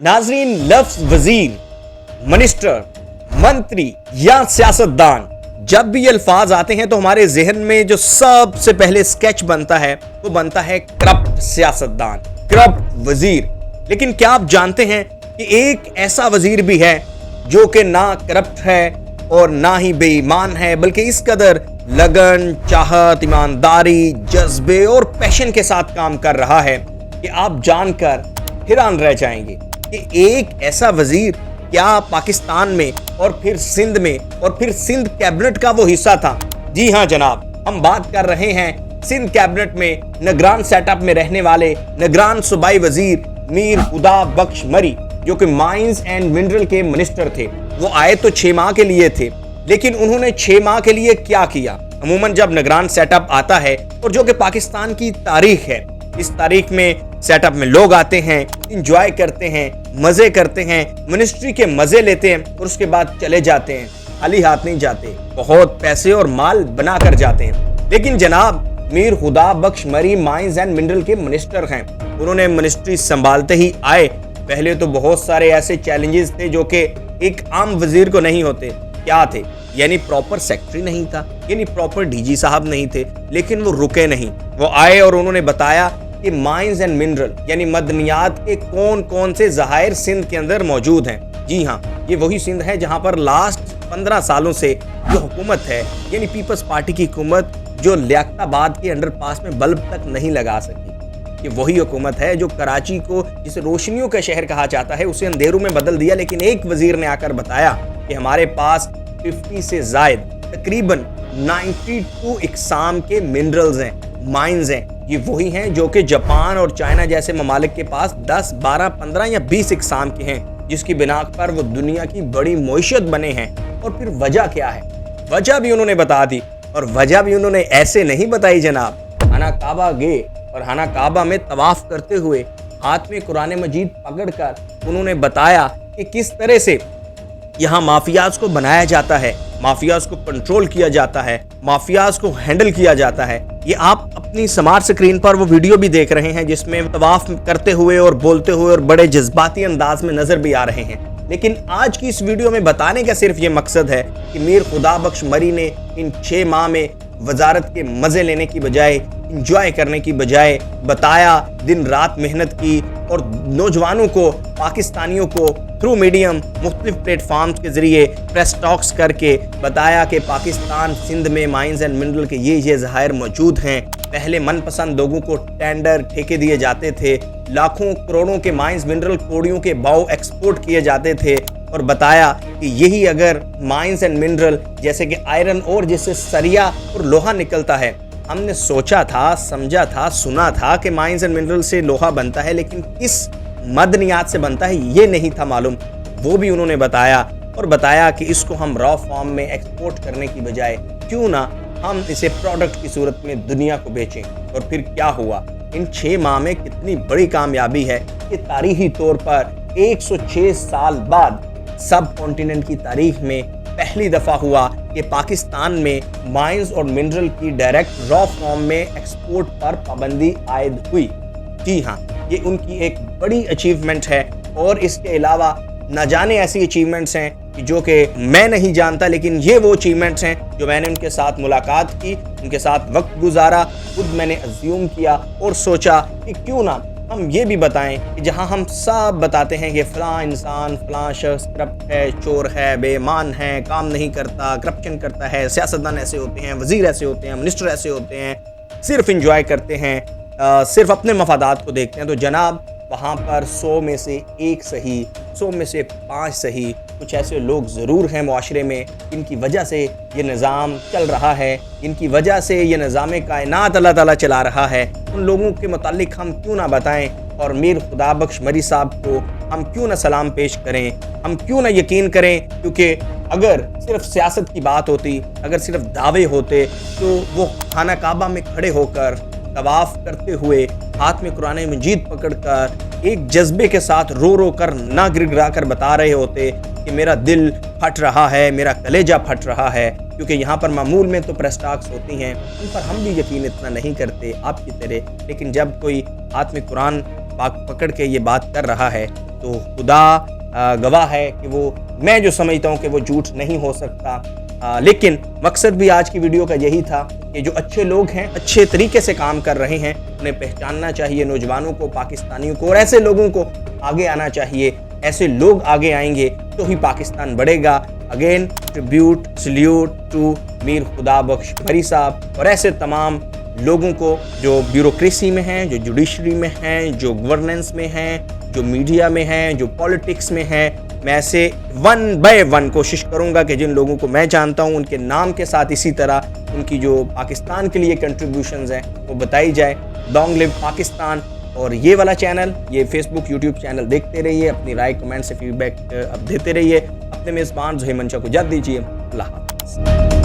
नाजरीन, लफ्ज वजीर, मिनिस्टर, मंत्री या सियासतदान, जब भी ये अल्फाज आते हैं तो हमारे जहन में जो सबसे पहले स्केच बनता है वो बनता है करप्ट सियासतदान, करप्ट वजीर। लेकिन क्या आप जानते हैं कि एक ऐसा वजीर भी है जो कि ना करप्ट है और ना ही बेईमान है, बल्कि इस कदर लगन, चाहत, ईमानदारी, जज्बे और पैशन के साथ काम कर रहा है कि आप जानकर हैरान रह जाएंगे कि एक ऐसा वजीर क्या पाकिस्तान में और फिर सिंध में और फिर सिंध कैबिनेट का वो हिस्सा था। जी हां जनाब, हम बात कर रहे हैं सिंध कैबिनेट में निगरान सेटअप में रहने वाले निगरान सूबाई वजीर मीर खुदा बख्श मरी, जो कि माइंस एंड मिनरल के मिनिस्टर थे। वो आए तो 6 माह के लिए थे, लेकिन उन्होंने 6 माह के लिए क्या किया। अमूमन जब निगरान सेटअप आता है और जो कि पाकिस्तान की तारीख है, इस तारीख में सेटअप में लोग आते हैं, इंजॉय करते हैं, मजे करते हैं, मिनिस्ट्री के मजे लेते हैं और उसके बाद चले जाते हैं। खाली हाथ नहीं जाते, बहुत पैसे और माल बना कर जाते हैं। लेकिन जनाब मीर खुदा बख्श मरी माइंस एंड मिनरल के मिनिस्टर हैं। उन्होंने मिनिस्ट्री संभालते ही आए, पहले तो बहुत सारे ऐसे चैलेंजेस थे जो कि एक आम वजीर को नहीं होते। क्या थे? यानी प्रॉपर सेक्रेटरी नहीं था, यानी प्रॉपर डीजी साहब नहीं थे, लेकिन वो रुके नहीं। वो आए और उन्होंने बताया कि माइंस एंड मिनरल यानी मदनियात के कौन कौन से ज़हायर सिंध के अंदर मौजूद हैं। जी हाँ, ये वही सिंध है जहाँ पर लास्ट 15 सालों से जो हुकूमत है, यानी पीपल्स पार्टी की हुकूमत, जो लियाकताबाद के अंडरपास में बल्ब तक नहीं लगा सकी। ये वही हुकूमत है जो कराची को, जिसे रोशनियों का शहर कहा जाता है, उसे अंधेरों में बदल दिया। लेकिन एक वजीर ने आकर बताया कि हमारे पास 50 से जायद तकरीबन 92 इकसाम के मिनरल्स हैं, माइंस हैं। ये वही हैं जो कि जापान और चाइना जैसे ममालिक के पास 10, 12, 15 या 20 इकसाम के हैं, जिसकी बिना पर वो दुनिया की बड़ी मईशत बने हैं। और फिर वजह क्या है? वजह भी उन्होंने बता दी, और वजह भी उन्होंने ऐसे नहीं बताई जनाब। खाना काबा गए और खाना काबा में तवाफ करते हुए हाथ में कुरान मजीद पकड़कर उन्होंने बताया कि किस तरह से यहाँ माफियाज को बनाया जाता है, माफियाज को कंट्रोल किया जाता है, माफियाज को हैंडल किया जाता है। ये आप अपनी स्मार्ट स्क्रीन पर वो वीडियो भी देख रहे हैं जिसमें तवाफ करते हुए और बोलते हुए और बड़े जज्बाती अंदाज में नजर भी आ रहे हैं। लेकिन आज की इस वीडियो में बताने का सिर्फ ये मकसद है कि मीर खुदा बख्श मरी ने इन 6 माह में वजारत के मजे लेने की बजाय, इंजॉय करने की बजाय बताया, दिन रात मेहनत की और नौजवानों को, पाकिस्तानियों को थ्रू मीडियम मुख्तलिफ प्लेटफॉर्म्स के जरिए प्रेस टॉक्स करके बताया कि पाकिस्तान सिंध में माइंस एंड मिनरल के ये ज़हायर मौजूद हैं। पहले मनपसंद लोगों को टेंडर, ठेके दिए जाते थे, लाखों करोड़ों के माइंस मिनरल कोड़ियों के भाव एक्सपोर्ट किए जाते थे। और बताया कि यही अगर माइंस एंड मिनरल जैसे कि आयरन और जिससे सरिया और लोहा निकलता है, हमने सोचा था, समझा था, सुना था कि माइंस एंड मिनरल से लोहा बनता है, लेकिन किस मदनियात से बनता है ये नहीं था मालूम। वो भी उन्होंने बताया, और बताया कि इसको हम रॉ फॉर्म में एक्सपोर्ट करने की बजाय क्यों ना हम इसे प्रोडक्ट की सूरत में दुनिया को बेचें। और फिर क्या हुआ? इन 6 माह में कितनी बड़ी कामयाबी है कि तारीखी तौर पर 106 साल बाद सब कॉन्टिनेंट की तारीख में पहली दफा हुआ कि पाकिस्तान में माइंस और मिनरल की डायरेक्ट रॉ फॉर्म में एक्सपोर्ट पर पाबंदी आयद हुई। जी हाँ, ये उनकी एक बड़ी अचीवमेंट है। और इसके अलावा न जाने ऐसी अचीवमेंट्स हैं कि जो कि मैं नहीं जानता, लेकिन ये वो अचीवमेंट्स हैं जो मैंने उनके साथ मुलाकात की, उनके साथ वक्त गुजारा, खुद मैंने अज्यूम किया और सोचा कि क्यों ना हम ये भी बताएं कि जहां हम सब बताते हैं कि फ़लाँ इंसान, फ़लाँ शख्स करप्ट है, चोर है, बेईमान है, काम नहीं करता, करप्शन करता है, सियासतदान ऐसे होते हैं, वज़ीर ऐसे होते हैं, मिनिस्टर ऐसे होते हैं, सिर्फ इंजॉय करते हैं, सिर्फ अपने मफादात को देखते हैं, तो जनाब वहाँ पर 100 में से 1 सही, 100 में से 5 सही कुछ ऐसे लोग ज़रूर हैं मुआशरे में जिनकी वजह से ये निज़ाम चल रहा है, जिनकी वजह से ये निज़ाम कायनात अल्लाह ताला चला रहा है। उन लोगों के मुतालिक हम क्यों ना बताएं और मीर खुदा बख्श मरी साहब को हम क्यों ना सलाम पेश करें, हम क्यों ना यकीन करें। क्योंकि अगर सिर्फ सियासत की बात होती, अगर सिर्फ दावे होते, तो वो खाना काबा में खड़े होकर तवाफ करते हुए हाथ में कुरान मजीद पकड़कर एक जज्बे के साथ रो रो कर ना गिड़गिड़ा कर बता रहे होते कि मेरा दिल फट रहा है, मेरा कलेजा फट रहा है। क्योंकि यहाँ पर मामूल में तो प्रेस टॉक्स होती हैं, उन पर हम भी यकीन इतना नहीं करते आपकी तरह, लेकिन जब कोई हाथ में कुरान पकड़ के ये बात कर रहा है तो खुदा गवाह है कि वो मैं जो समझता हूँ कि वो झूठ नहीं हो सकता। लेकिन मकसद भी आज की वीडियो का यही था कि जो अच्छे लोग हैं, अच्छे तरीके से काम कर रहे हैं, उन्हें पहचानना चाहिए, नौजवानों को, पाकिस्तानियों को, और ऐसे लोगों को आगे आना चाहिए। ऐसे लोग आगे आएंगे तो ही पाकिस्तान बढ़ेगा। Again tribute, salute to Mir Khuda Bakhsh भरी साहब और ऐसे तमाम लोगों को जो ब्यूरोक्रेसी में हैं, जो जुडिशरी में हैं, जो गवर्नेंस में हैं, जो मीडिया में हैं, जो पॉलिटिक्स में हैं। मैं ऐसे वन बाय वन कोशिश करूंगा कि जिन लोगों को मैं जानता हूं उनके नाम के साथ इसी तरह उनकी जो पाकिस्तान के लिए कंट्रीब्यूशंस हैं वो बताई जाए। Long live Pakistan. और ये वाला चैनल, ये फेसबुक, यूट्यूब चैनल देखते रहिए, अपनी राय, कमेंट से फीडबैक अब देते रहिए। अपने मेज़बान ज़ुहैब मंशा को इजाज़त दीजिए। अल्लाह हाफ़िज़।